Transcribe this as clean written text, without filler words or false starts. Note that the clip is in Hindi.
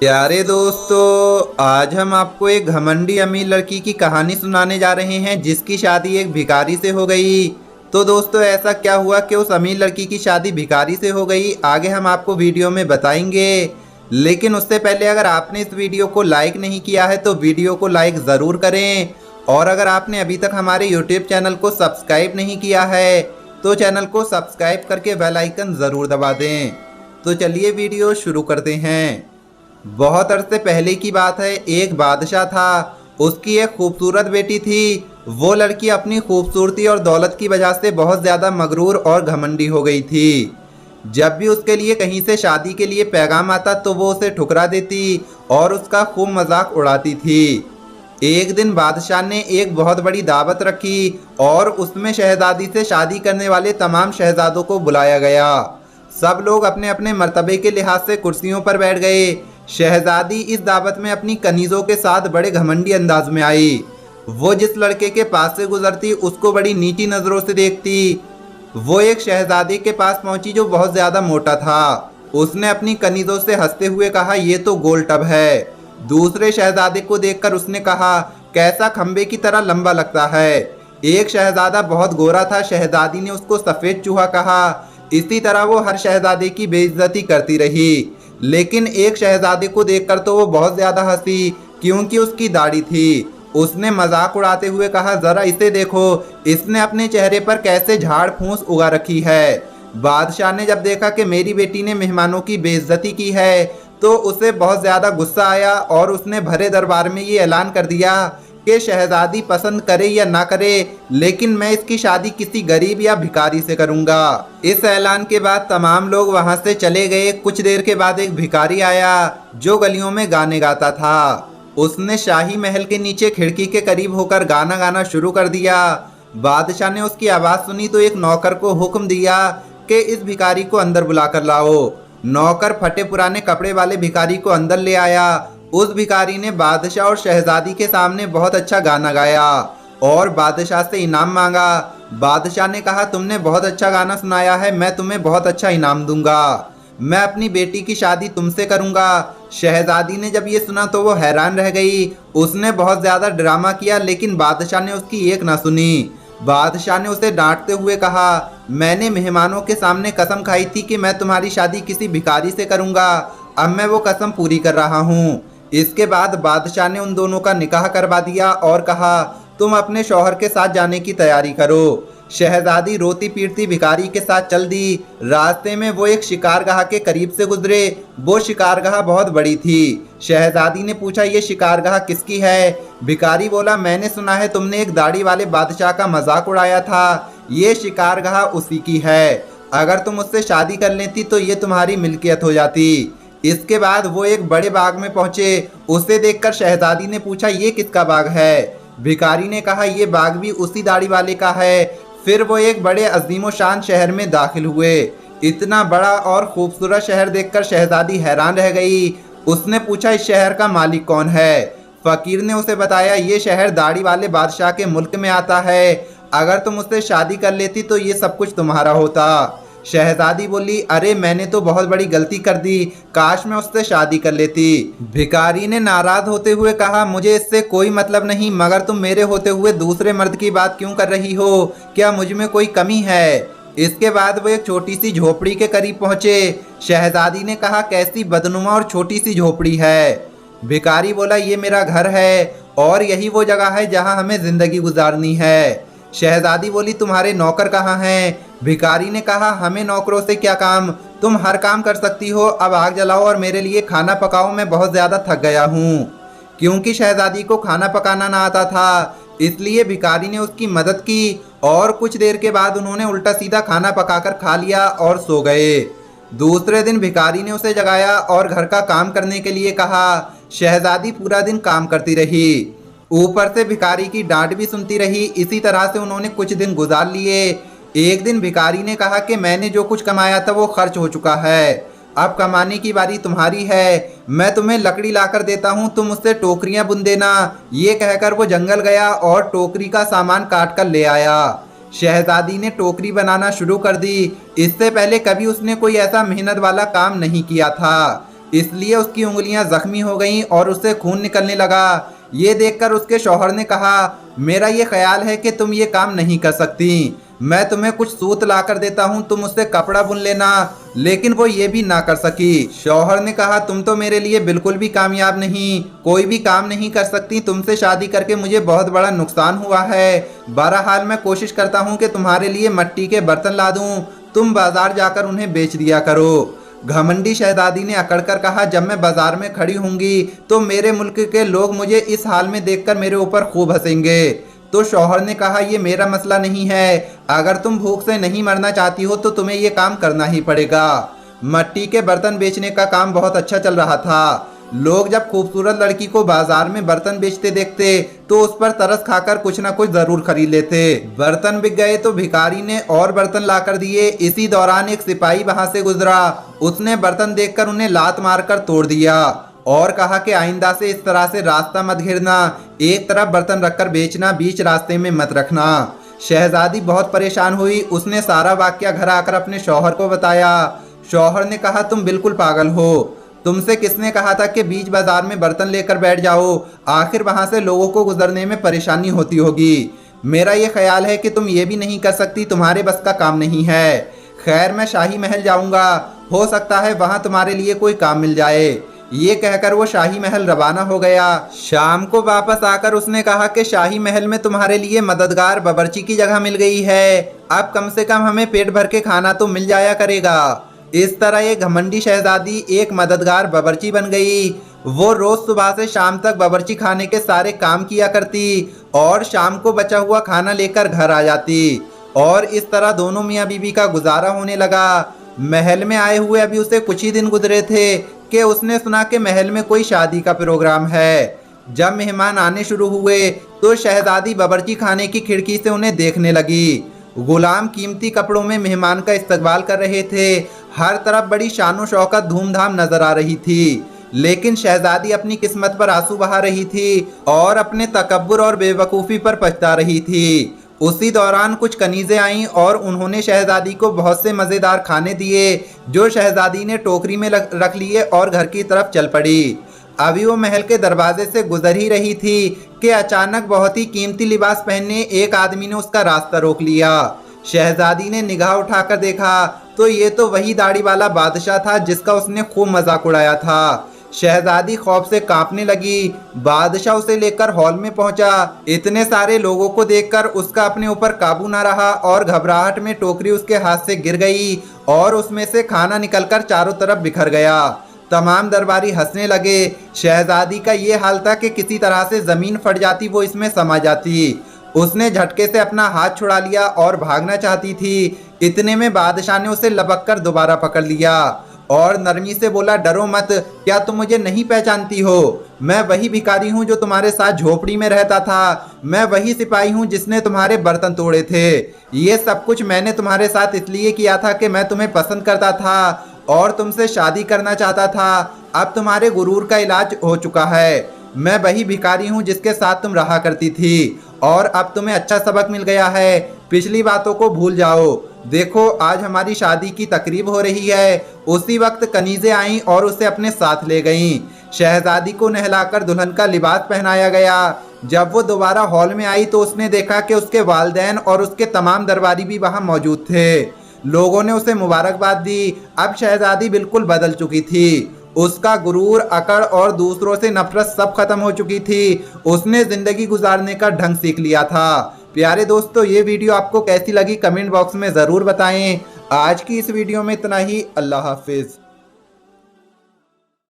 प्यारे दोस्तों, आज हम आपको एक घमंडी अमीर लड़की की कहानी सुनाने जा रहे हैं जिसकी शादी एक भिखारी से हो गई। तो दोस्तों, ऐसा क्या हुआ कि उस अमीर लड़की की शादी भिखारी से हो गई, आगे हम आपको वीडियो में बताएंगे। लेकिन उससे पहले अगर आपने इस वीडियो को लाइक नहीं किया है तो वीडियो को लाइक ज़रूर करें, और अगर आपने अभी तक हमारे यूट्यूब चैनल को सब्सक्राइब नहीं किया है तो चैनल को सब्सक्राइब करके बेल आइकन ज़रूर दबा दें। तो चलिए वीडियो शुरू करते हैं। बहुत अरसे पहले की बात है। एक बादशाह था, उसकी एक खूबसूरत बेटी थी। वो लड़की अपनी खूबसूरती और दौलत की वजह से बहुत ज़्यादा मगरूर और घमंडी हो गई थी। जब भी उसके लिए कहीं से शादी के लिए पैगाम आता तो वो उसे ठुकरा देती और उसका खूब मजाक उड़ाती थी। एक दिन बादशाह ने एक बहुत बड़ी दावत रखी और उसमें शहजादी से शादी करने वाले तमाम शहजादों को बुलाया गया। सब लोग अपने अपने मर्तबे के लिहाज से कुर्सियों पर बैठ गए। शहजादी इस दावत में अपनी कनीज़ों के साथ बड़े घमंडी अंदाज में आई। वो जिस लड़के के पास से गुजरती उसको बड़ी नीची नज़रों से देखती। वो एक शहजादे के पास पहुंची जो बहुत ज़्यादा मोटा था। उसने अपनी कनीज़ों से हंसते हुए कहा, ये तो गोल टब है। दूसरे शहजादे को देखकर उसने कहा, कैसा खंबे की तरह लंबा लगता है। एक शहजादा बहुत गोरा था, शहजादी ने उसको सफ़ेद चूहा कहा। इसी तरह वो हर शहजादे की बेइज्जती करती रही। लेकिन एक शहजादे को देखकर तो वो बहुत ज़्यादा हंसी, क्योंकि उसकी दाढ़ी थी। उसने मजाक उड़ाते हुए कहा, ज़रा इसे देखो, इसने अपने चेहरे पर कैसे झाड़ फूंस उगा रखी है। बादशाह ने जब देखा कि मेरी बेटी ने मेहमानों की बेइज्जती की है तो उसे बहुत ज़्यादा गुस्सा आया और उसने भरे दरबार में ये ऐलान कर दिया कि शहजादी पसंद करे या ना करे, लेकिन मैं इसकी शादी किसी गरीब या भिखारी से करूंगा। इस ऐलान के बाद तमाम लोग वहां से चले गए। कुछ देर के बाद एक भिखारी आया जो गलियों में गाने गाता था। उसने शाही महल के नीचे खिड़की के करीब होकर गाना गाना शुरू कर दिया। बादशाह ने उसकी आवाज़ सुनी तो एक नौकर को हुक्म दिया कि इस भिखारी को अंदर बुलाकर लाओ। नौकर फटे पुराने कपड़े वाले भिखारी को अंदर ले आया। उस भिखारी ने बादशाह और शहजादी के सामने बहुत अच्छा गाना गाया और बादशाह से इनाम मांगा। बादशाह ने कहा, तुमने बहुत अच्छा गाना सुनाया है, मैं तुम्हें बहुत अच्छा इनाम दूंगा। मैं अपनी बेटी की शादी तुमसे करूंगा। शहजादी ने जब ये सुना तो वो हैरान रह गई। उसने बहुत ज़्यादा ड्रामा किया लेकिन बादशाह ने उसकी एक ना सुनी। बादशाह ने उसे डांटते हुए कहा, मैंने मेहमानों के सामने कसम खाई थी कि मैं तुम्हारी शादी किसी भिखारी से करूंगा। अब मैं वो कसम पूरी कर रहा हूँ। इसके बाद बादशाह ने उन दोनों का निकाह करवा दिया और कहा, तुम अपने शौहर के साथ जाने की तैयारी करो। शहजादी रोती पीटती भिखारी के साथ चल दी। रास्ते में वो एक शिकारगाह के करीब से गुजरे। वो शिकारगाह बहुत बड़ी थी। शहजादी ने पूछा, ये शिकारगाह किसकी है? भिखारी बोला, मैंने सुना है तुमने एक दाढ़ी वाले बादशाह का मजाक उड़ाया था। ये शिकारगाह उसी की है। अगर तुम उससे शादी कर लेती तो ये तुम्हारी मिल्कियत हो जाती। इसके बाद वो एक बड़े बाग में पहुंचे। उसे देखकर शहजादी ने पूछा, ये किसका बाग है? भिखारी ने कहा, ये बाग भी उसी दाढ़ी वाले का है। फिर वो एक बड़े अजीमो शान शहर में दाखिल हुए। इतना बड़ा और खूबसूरत शहर देखकर शहजादी हैरान रह गई। उसने पूछा, इस शहर का मालिक कौन है? फकीर ने उसे बताया, ये शहर दाढ़ी वाले बादशाह के मुल्क में आता है। अगर तुम उससे शादी कर लेती तो ये सब कुछ तुम्हारा होता। शहजादी बोली, अरे मैंने तो बहुत बड़ी गलती कर दी, काश मैं उससे शादी कर लेती। भिखारी ने नाराज होते हुए कहा, मुझे इससे कोई मतलब नहीं, मगर तुम मेरे होते हुए दूसरे मर्द की बात क्यों कर रही हो? क्या मुझ में कोई कमी है? इसके बाद वो एक छोटी सी झोपड़ी के करीब पहुंचे। शहजादी ने कहा, कैसी बदनुमा और छोटी सी झोपड़ी है? भिखारी बोला, ये मेरा घर है और यही वो जगह है जहां हमें जिंदगी गुजारनी है। शहजादी बोली, तुम्हारे नौकर कहाँ हैं? भिखारी ने कहा, हमें नौकरों से क्या काम, तुम हर काम कर सकती हो। अब आग जलाओ और मेरे लिए खाना पकाओ, मैं बहुत ज़्यादा थक गया हूँ। क्योंकि शहजादी को खाना पकाना ना आता था, इसलिए भिखारी ने उसकी मदद की और कुछ देर के बाद उन्होंने उल्टा सीधा खाना पकाकर खा लिया और सो गए। दूसरे दिन भिखारी ने उसे जगाया और घर का काम करने के लिए कहा। शहजादी पूरा दिन काम करती रही, ऊपर से भिखारी की डांट भी सुनती रही। इसी तरह से उन्होंने कुछ दिन गुजार लिए। एक दिन भिखारी ने कहा कि मैंने जो कुछ कमाया था वो खर्च हो चुका है, अब कमाने की बारी तुम्हारी है। मैं तुम्हें लकड़ी लाकर देता हूँ, तुम उससे टोकरियाँ बुन देना। ये कहकर वो जंगल गया और टोकरी का सामान काट कर ले आया। शहजादी ने टोकरी बनाना शुरू कर दी। इससे पहले कभी उसने कोई ऐसा मेहनत वाला काम नहीं किया था। इसलिए उसकी उंगलियां जख्मी हो गईं और उससे खून निकलने लगा। ये देखकर उसके शौहर ने कहा, मेरा ये ख्याल है कि तुम ये काम नहीं कर सकती, मैं तुम्हें कुछ सूत ला कर देता हूँ, तुम उससे कपड़ा बुन लेना। लेकिन वो ये भी ना कर सकी। शौहर ने कहा, तुम तो मेरे लिए बिल्कुल भी कामयाब नहीं, कोई भी काम नहीं कर सकती, तुमसे शादी करके मुझे बहुत बड़ा नुकसान हुआ है। बहरहाल मैं कोशिश करता हूँ कि तुम्हारे लिए मिट्टी के बर्तन ला दूँ, तुम बाजार जाकर उन्हें बेच दिया करो। घमंडी शहजादी ने अकड़कर कहा, जब मैं बाजार में खड़ी होंगी तो मेरे मुल्क के लोग मुझे इस हाल में देखकर मेरे ऊपर खूब हंसेंगे। तो शौहर ने कहा, ये मेरा मसला नहीं है, अगर तुम भूख से नहीं मरना चाहती हो तो तुम्हें ये काम करना ही पड़ेगा। मिट्टी के बर्तन बेचने का काम बहुत अच्छा चल रहा था। लोग जब खूबसूरत लड़की को बाजार में बर्तन बेचते देखते तो उस पर तरस खाकर कुछ ना कुछ जरूर खरीद लेते। बर्तन बिक गए तो भिखारी ने और बर्तन लाकर दिए। इसी दौरान एक सिपाही वहां से गुजरा, उसने बर्तन देखकर उन्हें लात मारकर तोड़ दिया और कहा कि आइंदा से इस तरह से रास्ता मत घेरना, एक तरफ बर्तन रखकर बेचना, बीच रास्ते में मत रखना। शहजादी बहुत परेशान हुई, उसने सारा वाकया घर आकर अपने शौहर को बताया। शौहर ने कहा, तुम बिल्कुल पागल हो, तुमसे किसने कहा था कि बीच बाजार में बर्तन लेकर बैठ जाओ, आखिर वहां से लोगों को गुजरने में परेशानी होती होगी। मेरा ये ख्याल है कि तुम ये भी नहीं कर सकती, तुम्हारे बस का काम नहीं है। खैर, मैं शाही महल जाऊंगा, हो सकता है वहां तुम्हारे लिए कोई काम मिल जाए। ये कहकर वो शाही महल रवाना हो गया। शाम को वापस आकर उसने कहा कि शाही महल में तुम्हारे लिए मददगार बावर्ची की जगह मिल गई है, अब कम से कम हमें पेट भर के खाना तो मिल जाया करेगा। इस तरह ये घमंडी शहजादी एक मददगार बावर्ची बन गई। वो रोज सुबह से शाम तक बावर्ची खाने के सारे काम किया करती और शाम को बचा हुआ खाना लेकर घर आ जाती और इस तरह दोनों मियाँ बीवी का गुजारा होने लगा। महल में आए हुए अभी उसे कुछ ही दिन गुजरे थे कि उसने सुना कि महल में कोई शादी का प्रोग्राम है। जब मेहमान आने शुरू हुए तो शहजादी बावर्ची खाने की खिड़की से उन्हें देखने लगी। गुलाम कीमती कपड़ों में मेहमान का इस्तकबाल कर रहे थे, हर तरफ बड़ी शानो शौकत धूमधाम नजर आ रही थी। लेकिन शहजादी अपनी किस्मत पर आंसू बहा रही थी और अपने तकब्बुर और बेवकूफ़ी पर पछता रही थी। उसी दौरान कुछ कनीज़ें आईं और उन्होंने शहजादी को बहुत से मज़ेदार खाने दिए, जो शहजादी ने टोकरी में रख लिए और घर की तरफ चल पड़ी। अभी वो महल के दरवाजे से गुजर ही रही थी कि अचानक बहुत ही कीमती लिबास पहने एक आदमी ने उसका रास्ता रोक लिया। शहजादी ने निगाह उठाकर देखा तो ये तो वही दाढ़ी वाला बादशाह था जिसका उसने खूब मजाक उड़ाया था। शहजादी खौफ से कांपने लगी। बादशाह उसे लेकर हॉल में पहुंचा। इतने सारे लोगों को देखकर उसका अपने ऊपर काबू ना रहा और घबराहट में टोकरी उसके हाथ से गिर गई और उसमें से खाना निकलकर चारों तरफ बिखर गया। तमाम दरबारी हंसने लगे। शहजादी का ये हाल था कि किसी तरह से जमीन फट जाती, वो इसमें समा जाती। उसने झटके से अपना हाथ छुड़ा लिया और भागना चाहती थी। इतने में बादशाह ने उसे लपक कर दोबारा पकड़ लिया और नरमी से बोला, डरो मत, क्या तुम मुझे नहीं पहचानती हो? मैं वही भिखारी हूँ जो तुम्हारे साथ झोपड़ी में रहता था, मैं वही सिपाही हूँ जिसने तुम्हारे बर्तन तोड़े थे। ये सब कुछ मैंने तुम्हारे साथ इसलिए किया था कि मैं तुम्हें पसंद करता था और तुमसे शादी करना चाहता था। अब तुम्हारे गुरूर का इलाज हो चुका है। मैं वही भिखारी हूँ जिसके साथ तुम रहा करती थी और अब तुम्हें अच्छा सबक मिल गया है। पिछली बातों को भूल जाओ। देखो, आज हमारी शादी की तकरीब हो रही है। उसी वक्त कनीज़ें आईं और उसे अपने साथ ले गईं। शहजादी को नहलाकर दुल्हन का लिबास पहनाया गया। जब वो दोबारा हॉल में आई तो उसने देखा कि उसके वालिदैन और उसके तमाम दरबारी भी वहाँ मौजूद थे। लोगों ने उसे मुबारकबाद दी। अब शहजादी बिल्कुल बदल चुकी थी। उसका गुरूर, अकड़ और दूसरों से नफरत सब खत्म हो चुकी थी। उसने जिंदगी गुजारने का ढंग सीख लिया था। प्यारे दोस्तों, ये वीडियो आपको कैसी लगी कमेंट बॉक्स में ज़रूर बताएं। आज की इस वीडियो में इतना ही। अल्लाह हाफिज़।